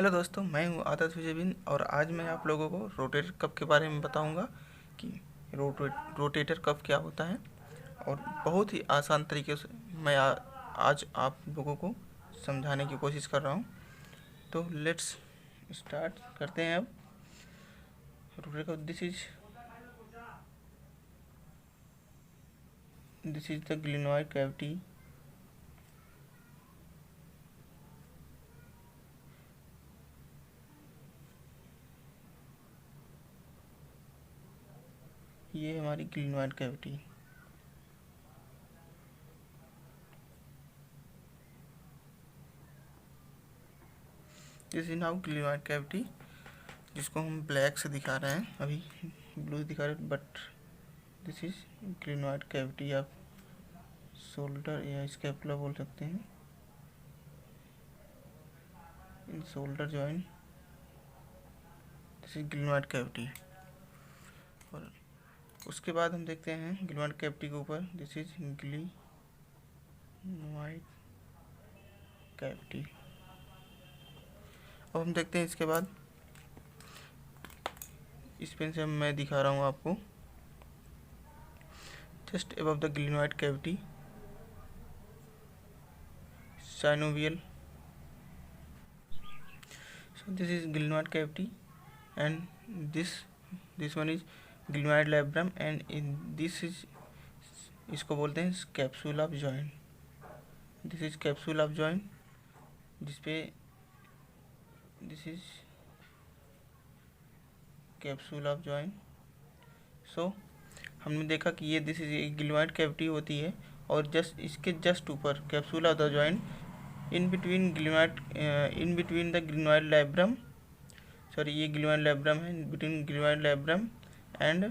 Hello दोस्तों, मैं हूं आदर्श विजयबिन और आज मैं आप लोगों को रोटेटर कफ के बारे में बताऊंगा कि रोटेटर कफ क्या होता है। और बहुत ही आसान तरीके से मैं आज आप लोगों को समझाने की कोशिश कर रहा हूं। तो लेट्स स्टार्ट करते हैं। अब rotator cuff, this is the glenoid cavity. ये हमारी glenoid cavity. This is now glenoid cavity, जिसको हम ब्लैक से दिखा रहे हैं, अभी ब्लू दिखा रहे हैं, but this is glenoid cavity. आप शोल्डर या स्कैपुला बोल सकते हैं। इन shoulder joint this is glenoid cavity. और उसके बाद हम देखते हैं ग्लिनोइड कैविटी के ऊपर, दिस इज ग्लिनोइड कैविटी। अब हम देखते हैं इसके बाद, इस पेन से मैं दिखा रहा हूँ आपको, just above the glenoid cavity synovial. So this is glenoid cavity, and this one is glenoid labrum, and in this is, इसको बोलते हैं capsule of joint. This is capsule of joint, जिसपे this is capsule of joint. So हमने देखा कि ये this is glenoid cavity होती है, और इसके जस्ट ऊपर capsule of the joint, in between the glenoid labrum, sorry ये ग्लिनोइड लैब्रम है, between glenoid labrum and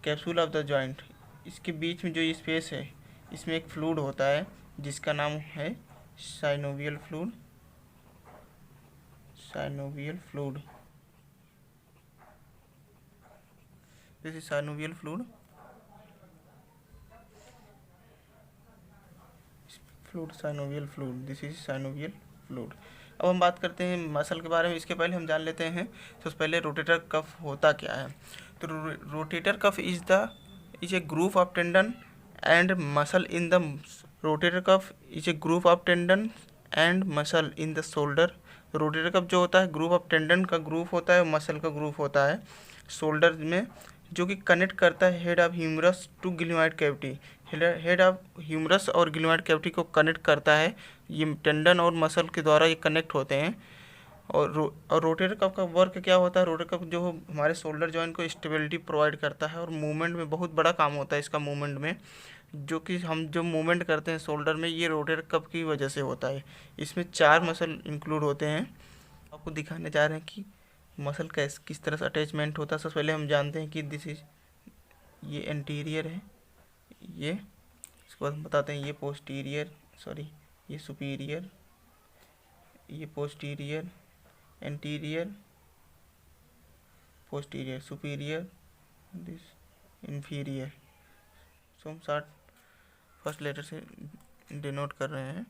capsule of the joint, इसके बीच में जो स्पेस है, इसमें एक फ्लूइड होता है जिसका नाम है synovial fluid. This is synovial fluid. Synovial fluid, this is synovial fluid. अब हम बात करते हैं मसल के बारे में। इसके पहले हम जान लेते हैं, तो पहले रोटेटर कफ होता क्या है। तो rotator cuff is a group of tendon and muscle in the rotator cuff is a group of tendon and muscle in the shoulder. Rotator cuff जो होता है, ग्रुप ऑफ टेंडन का ग्रुप होता है, मसल का ग्रुप होता है shoulder में, जो कि कनेक्ट करता है head of humerus to glenoid cavity. Head of humerus और ग्लिनोइड कैविटी को कनेक्ट करता है। ये टेंडन और मसल के द्वारा ये कनेक्ट होते हैं। और रोटेटर कफ का वर्क क्या होता है। रोटेटर कफ जो हमारे शोल्डर जॉइंट को स्टेबिलिटी प्रोवाइड करता है, और मूवमेंट में बहुत बड़ा काम होता है इसका। मूवमेंट में जो कि हम जो मूवमेंट करते हैं शोल्डर में, ये रोटेटर कफ की वजह से होता है। इसमें 4 मसल इंक्लूड होते हैं। आपको दिखाने जा रहे हैं कि मसल किस तरह से अटैचमेंट होता है। सबसे पहले हम जानते हैं कि दिस इज, ये एंटीरियर है, ये इसके बाद हम बताते हैं ये पोस्टीरियर, सॉरी ये सुपीरियर, ये posterior, anterior, posterior, superior, this inferior. So हम फर्स्ट लेटर से डिनोट कर रहे हैं।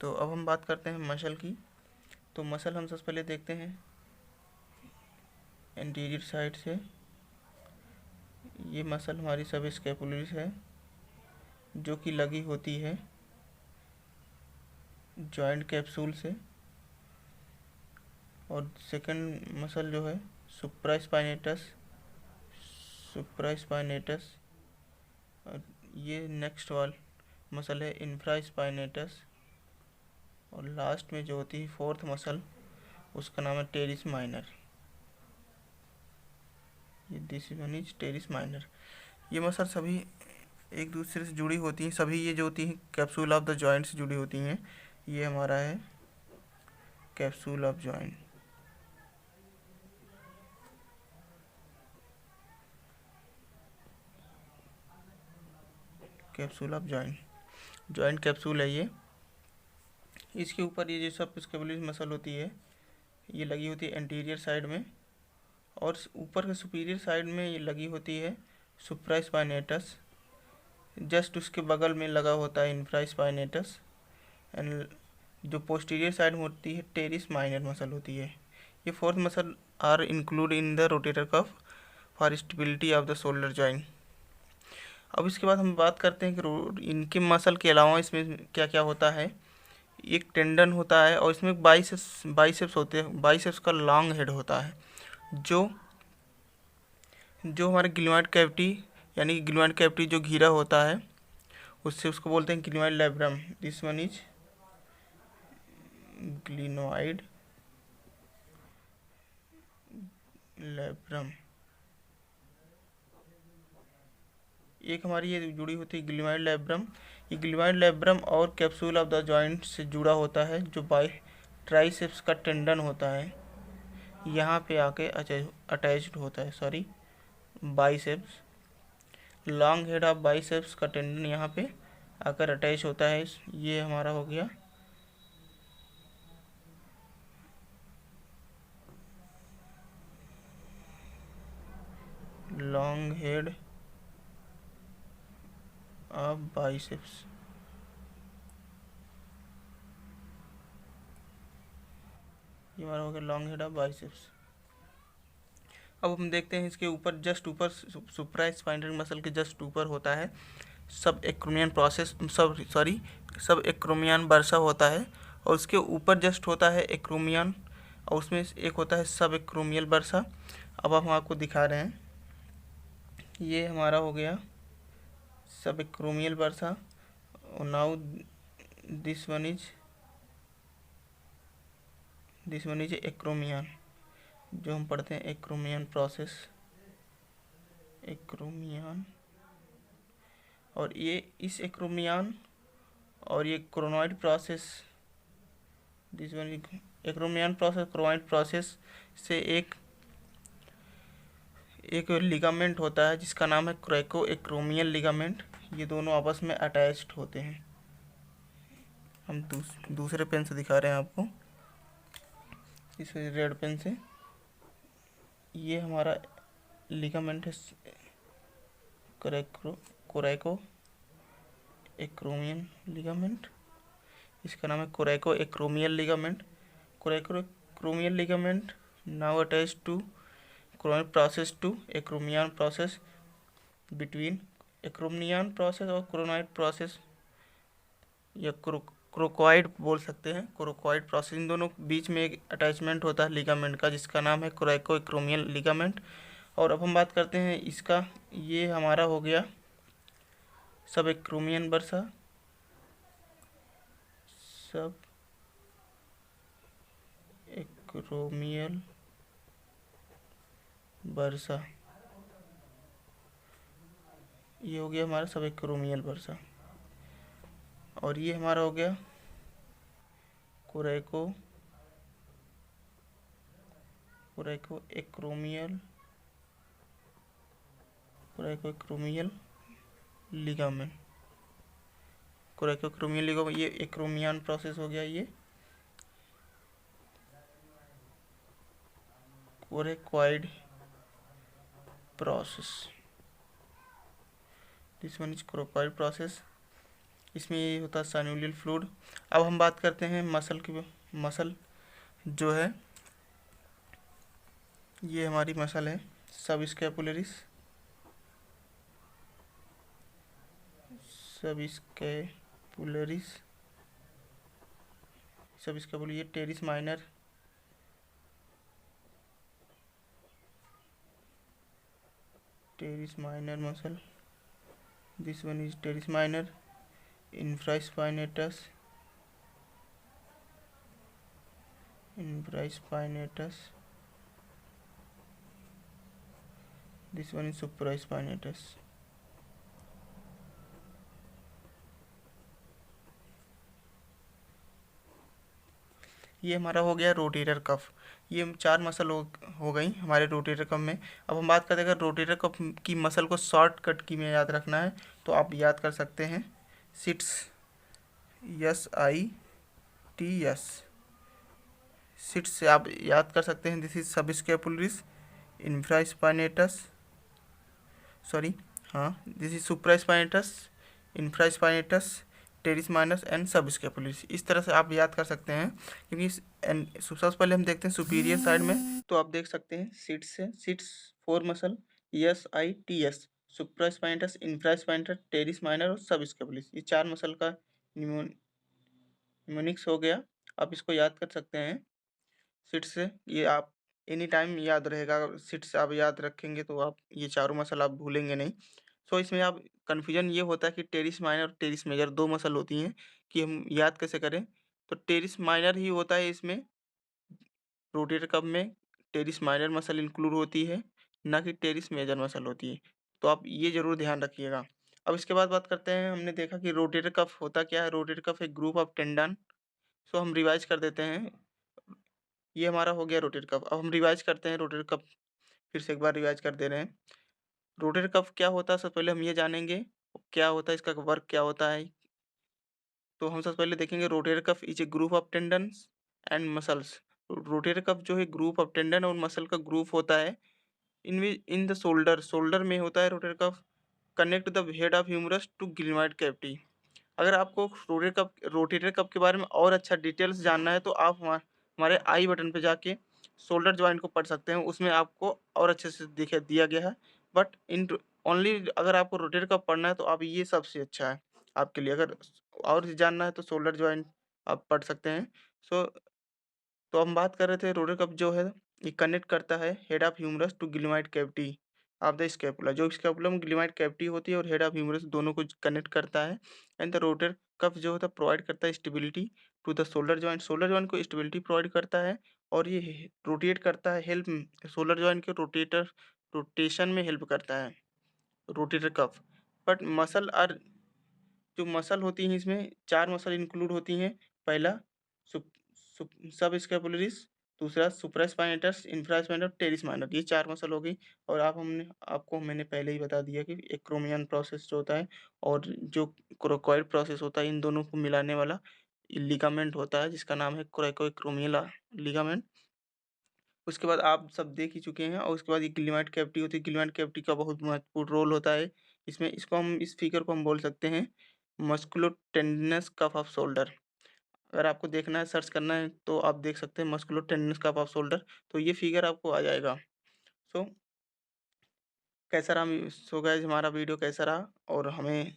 तो अब हम बात करते हैं मसल की। तो मसल हम सबसे पहले देखते हैं एंटीरियर साइड से। ये मसल हमारी सब स्कैपुलरिस है, जो कि लगी होती है जॉइंट कैप्सूल से। और सेकंड मसल जो है सुप्रास्पाइनेटस, और ये नेक्स्ट वाल मसल है इंफ्रास्पाइनेटस। और लास्ट में जो होती है फोर्थ मसल, उसका नाम है टेरिस माइनर। ये this one is teres minor. ये मसल सभी एक दूसरे से जुड़ी होती हैं। सभी ये जो होती हैं कैप्सूल ऑफ द जॉइंट से जुड़ी होती हैं। ये हमारा है capsule of joint. Capsule of joint capsule है ये। इसके ऊपर ये जो सब स्कैपुलर मसल होती है, ये लगी होती है एंटीरियर साइड में, और ऊपर के सुपीरियर साइड में ये लगी होती है सुप्रास्पाइनेटस। जस्ट उसके बगल में लगा होता है इंफ्रास्पाइनेटस। एंड जो पोस्टीरियर साइड में होती है टेरिस माइनर मसल होती है। ये fourth muscle are include in the rotator cuff for stability of the shoulder joint. अब इसके बाद हम बात करते हैं कि इनके मसल के अलावा इसमें क्या क्या होता है। एक टेंडन होता है और इसमें बाइसेप्स होते हैं। बाइसेप्स का लॉन्ग हेड होता है जो जो हमारे ग्लिनोइड कैविटी यानी कि ग्लिनोइड कैविटी जो घिरा होता है उससे उसको बोलते हैं glenoid labrum. This one is glenoid labrum. एक हमारी ये जुड़ी होती है ग्लिनोइड लैब्रम। ये ग्लिनोइड लैब्रम और कैप्सूल ऑफ द जॉइंट से जुड़ा होता है जो बाई ट्राइसेप्स का टेंडन होता है यहाँ पे आके अटैच्ड होता है। Sorry, biceps, long head of biceps का टेंडन यहाँ पे आकर अटैच होता है। ये हमारा हो गया लॉन्ग हेड ऑफ बाइसेप्स। ये हमारा हो गया लॉन्ग हेड ऑफ बाइसेप्स। अब हम देखते हैं इसके ऊपर, जस्ट ऊपर सुप्रास्पाइनल मसल के जस्ट ऊपर होता है सब एक्रोमियन प्रोसेस, सब एक्रोमियन बर्सा होता है और उसके ऊपर जस्ट होता है एक्रोमियन और उसमें एक होता है सब एक्रोमियल बर्सा। अब हम आपको दिखा रहे हैं, ये हमारा हो गया सब एक्रोमियल बर्सा और now this one is acromion जो हम पढ़ते हैं एक्रोमियन प्रोसेस, एक्रोमियन। और ये इस एक्रोमियन और ये coronoid process, this one acromion process, coronoid process से एक लिगामेंट होता है जिसका नाम है क्रेको एक्रोमियल लिगामेंट। ये दोनों आपस में अटैच्ड होते हैं। हम दूसरे पेन से दिखा रहे हैं आपको, इस रेड पेन से। ये हमारा लिगामेंट है कोरेको एक्रोमियल लिगामेंट। इसका नाम है coraco acromial ligament. Coraco acromial ligament now attach to coronoid process to acromion process. Between acromion process और क्रोनॉइड प्रोसेस या क्रोकॉइड बोल सकते हैं, क्रोकॉइड प्रोसेस, इन दोनों बीच में एक अटैचमेंट होता है लिगामेंट का जिसका नाम है कोरेको एक्रोमियल लिगामेंट। और अब हम बात करते हैं इसका, ये हमारा हो गया सब एक्रोमियन बर्सा, सब एक्रोमियल बर्सा। ये हो गया हमारा सब एक्रोमियल बर्सा। और ये हमारा हो गया कोरेको acromial ligament. Coraco acromial ligament, ये एक्रोमियन प्रोसेस हो गया। ये coracoid process, this one is coracoid process. इसमें ये होता है साइनोवियल फ्लूइड। अब हम बात करते हैं मसल की। मसल जो है ये हमारी मसल है सब स्कैपुलरिस, ये terrace minor, muscle. This one is teres minor. infraspinatus, this one is supraspinatus। ये हमारा हो गया रोटेटर कफ। ये 4 मसल हो गई हमारे रोटेटर कफ में। अब हम बात करते हैं अगर रोटेटर कफ की मसल को शॉर्टकट की में याद रखना है तो आप याद कर सकते हैं सिट्स, SITS, सिट्स से आप याद कर सकते हैं। This is subscapularis infraspinatus, this is supraspinatus, infraspinatus, teres minor and सब स्केपुलरिस। इस तरह से आप याद कर सकते हैं, क्योंकि सबसे पहले हम देखते हैं सुपीरियर साइड में, तो आप देख सकते हैं सिट्स है, SITS 4 muscle SITS, supraspinatus, infraspinatus, teres minor और सब स्केपुलरिस, ये 4 मसल का निमोनिक्स हो गया। आप इसको याद कर सकते हैं सिट्स से, ये आप एनी टाइम याद रहेगा, सिट्स आप याद रखेंगे तो आप ये चारों मसल आप भूलेंगे नहीं। सो इसमें आप कन्फ्यूजन ये होता है कि टेरिस माइनर और टेरिस मेजर 2 मसल होती हैं कि हम याद कैसे करें, तो टेरिस माइनर ही होता है इसमें, रोटेटर कफ में टेरिस माइनर मसल इंक्लूड होती है, ना कि टेरिस मेजर मसल होती है, तो आप ये ज़रूर ध्यान रखिएगा। अब इसके बाद बात करते हैं, हमने देखा कि रोटेटर कफ होता क्या है, रोटेटर कफ एक ग्रुप ऑफ टेंडन। सो हम रिवाइज कर देते हैं, ये हमारा हो गया रोटेटर कफ। अब हम रिवाइज करते हैं रोटेटर कफ, फिर से एक बार रिवाइज कर दे रहे हैं। रोटेटर कफ क्या होता है, सबसे पहले हम ये जानेंगे क्या होता है, इसका वर्क क्या होता है। तो हम सबसे पहले देखेंगे rotator cuff is a group of tendons and muscles. Rotator cuff जो है ग्रुप ऑफ टेंडन और मसल का ग्रुप होता है, इन द शोल्डर, शोल्डर में होता है rotator cuff, connect the head of humerus to glenoid cavity. अगर आपको रोटेटर कफ के बारे में और अच्छा डिटेल्स जानना है तो आप हमारे आई बटन पे जाके शोल्डर जॉइंट को पढ़ सकते हैं, उसमें आपको और अच्छे से दिखा दिया गया है। बट इन ओनली अगर आपको रोटेटर कफ पढ़ना है तो आप ये सबसे अच्छा है आपके लिए। अगर और जानना है तो शोल्डर जॉइंट आप पढ़ सकते हैं। सो तो हम बात कर रहे थे रोटेटर कफ जो है, ये कनेक्ट करता है head of humerus to glenoid cavity of the scapula, जो स्कैपुला में ग्लिमाइड कैविटी होती है और हेड ऑफ ह्यूमरस दोनों को कनेक्ट करता है। एंड द रोटेटर कफ जो होता है प्रोवाइड करता है stability to the shoulder joint, shoulder joint को स्टेबिलिटी प्रोवाइड करता है, और ये रोटेट करता है, हेल्प शोल्डर जॉइंट के रोटेशन में हेल्प करता है rotator cuff. But muscle are, जो मसल होती हैं इसमें 4 मसल इंक्लूड होती हैं। पहला सब स्कैपुलरिस, दूसरा सुप्रास्पाइनेटस, इंफ्रास्पाइनेटस, टेरिस माइनर, ये 4 मसल हो गई। और आपको मैंने पहले ही बता दिया कि एक्रोमियन प्रोसेस जो होता है और जो क्रोकोइड प्रोसेस होता है, इन दोनों को मिलाने वाला लिगामेंट होता है जिसका नाम है क्रोकोइक्रोमियल लिगामेंट। उसके बाद आप सब देख ही चुके हैं, और उसके बाद ये ग्लिमाइड कैविटी होती है, ग्लिमाइड कैविटी का बहुत महत्वपूर्ण रोल होता है इसमें। इस फिगर को हम बोल सकते हैं मस्कुलोटेंडिनस कफ ऑफ शोल्डर। अगर आपको देखना है, सर्च करना है, तो आप देख सकते हैं मस्कुलोटेंडिनस कफ ऑफ शोल्डर, तो ये फिगर आपको आ जाएगा। सो कैसा रहा, सो गाइस हमारा वीडियो कैसा रहा, और हमें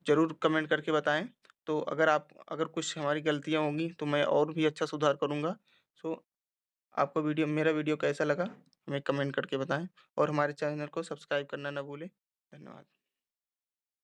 ज़रूर कमेंट करके बताएं। तो अगर कुछ हमारी गलतियां होंगी तो मैं और भी अच्छा सुधार करूंगा। सो आपको मेरा वीडियो कैसा लगा हमें कमेंट करके बताएं, और हमारे चैनल को सब्सक्राइब करना ना भूलें। धन्यवाद।